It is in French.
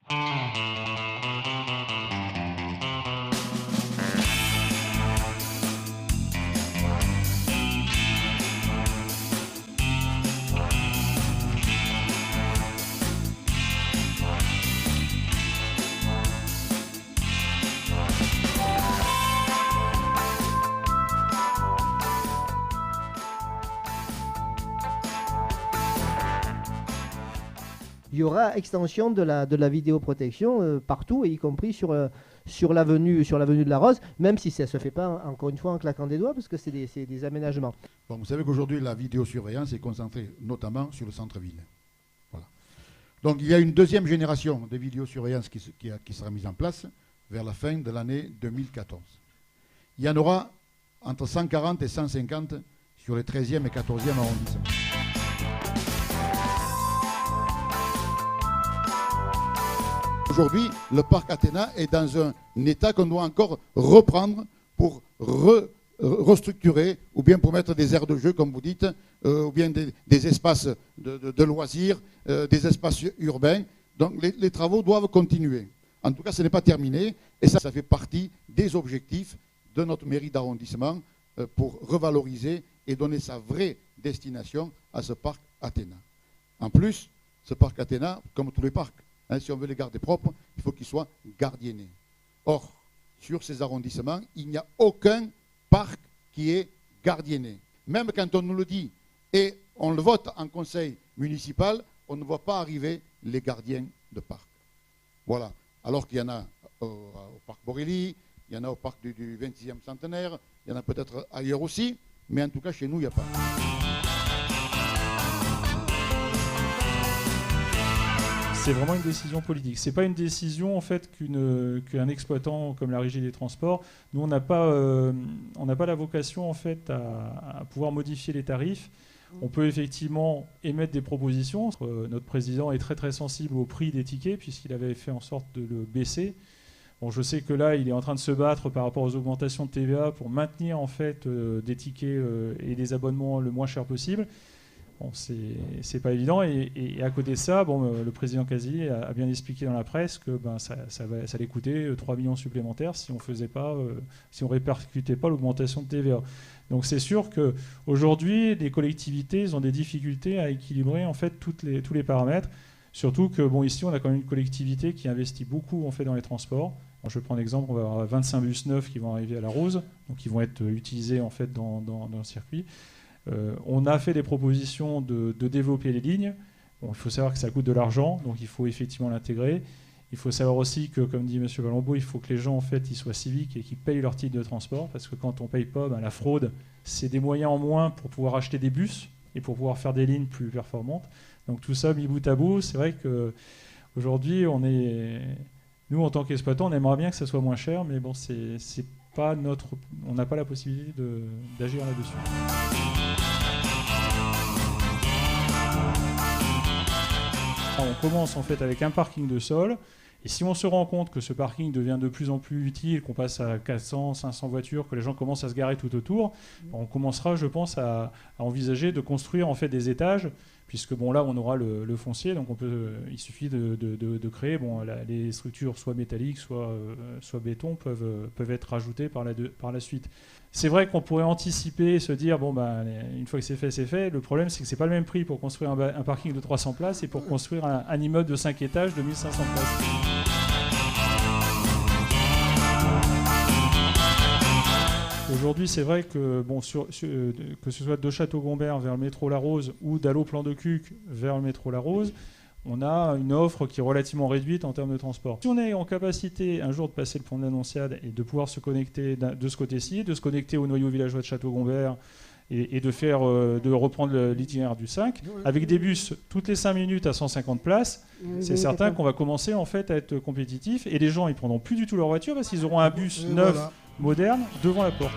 Il y aura extension de la vidéoprotection partout, et y compris sur l'avenue de la Rose, même si ça ne se fait pas, encore une fois, en claquant des doigts, parce que c'est des aménagements. Bon, vous savez qu'aujourd'hui, la vidéosurveillance est concentrée notamment sur le centre-ville. Voilà. Donc il y a une deuxième génération de vidéosurveillance qui sera mise en place vers la fin de l'année 2014. Il y en aura entre 140 et 150 sur les 13e et 14e arrondissements. Aujourd'hui, le parc Athéna est dans un état qu'on doit encore reprendre pour restructurer, ou bien pour mettre des aires de jeu, comme vous dites, ou bien des espaces de loisirs, des espaces urbains. Donc les travaux doivent continuer. En tout cas, ce n'est pas terminé, et ça fait partie des objectifs de notre mairie d'arrondissement pour revaloriser et donner sa vraie destination à ce parc Athéna. En plus, ce parc Athéna, comme tous les parcs, si on veut les garder propres, il faut qu'ils soient gardiennés. Or, sur ces arrondissements, il n'y a aucun parc qui est gardienné. Même quand on nous le dit et on le vote en conseil municipal, on ne voit pas arriver les gardiens de parc. Voilà. Alors qu'il y en a au parc Borély, il y en a au parc du 26e centenaire, il y en a peut-être ailleurs aussi, mais en tout cas chez nous, il n'y a pas. C'est vraiment une décision politique. Ce n'est pas une décision en fait qu'un exploitant comme la Régie des Transports. Nous, on n'a pas la vocation en fait à pouvoir modifier les tarifs. On peut effectivement émettre des propositions. Notre président est très très sensible au prix des tickets puisqu'il avait fait en sorte de le baisser. Bon, je sais que là, il est en train de se battre par rapport aux augmentations de TVA pour maintenir en fait des tickets et des abonnements le moins cher possible. Bon, c'est pas évident, et à côté de ça, le président Casilli a bien expliqué dans la presse que ça allait coûter 3 millions supplémentaires si on répercutait pas l'augmentation de TVA. Donc c'est sûr qu'aujourd'hui, les collectivités ont des difficultés à équilibrer en fait tous les paramètres, surtout que ici on a quand même une collectivité qui investit beaucoup en fait dans les transports. Alors, je prends l'exemple, on va avoir 25 bus neufs qui vont arriver à la Rose, donc qui vont être utilisés en fait dans le circuit. On a fait des propositions de développer les lignes. Bon, il faut savoir que ça coûte de l'argent, donc il faut effectivement l'intégrer. Il faut savoir aussi que, comme dit M. Valombo, il faut que les gens en fait, ils soient civiques et qu'ils payent leur titre de transport, parce que quand on ne paye pas, la fraude, c'est des moyens en moins pour pouvoir acheter des bus et pour pouvoir faire des lignes plus performantes. Donc tout ça, mis bout à bout, c'est vrai qu'aujourd'hui, nous, en tant qu'exploitants, on aimerait bien que ça soit moins cher, mais bon, c'est pas on n'a pas la possibilité d'agir là-dessus. On commence en fait avec un parking de sol, et si on se rend compte que ce parking devient de plus en plus utile, qu'on passe à 400, 500 voitures, que les gens commencent à se garer tout autour, on commencera, je pense, à envisager de construire en fait des étages, puisque là on aura le foncier, donc il suffit de créer les structures soit métalliques, soit béton peuvent être rajoutées par la suite. C'est vrai qu'on pourrait anticiper et se dire une fois que c'est fait, c'est fait. Le problème, c'est que c'est pas le même prix pour construire un parking de 300 places et pour construire un immeuble de 5 étages de 1500 places. Aujourd'hui, c'est vrai que que ce soit de Château-Gombert vers le métro La Rose ou d'Allo-Plan-de-Cuc vers le métro La Rose, on a une offre qui est relativement réduite en termes de transport. Si on est en capacité un jour de passer le pont de l'Annonciade et de pouvoir se connecter de ce côté-ci, de se connecter au noyau villageois de Château-Gombert et de reprendre l'itinéraire du 5, avec des bus toutes les 5 minutes à 150 places, c'est certain qu'on va commencer en fait à être compétitif, et les gens ils prendront plus du tout leur voiture parce qu'ils auront un bus neuf, moderne, devant la porte.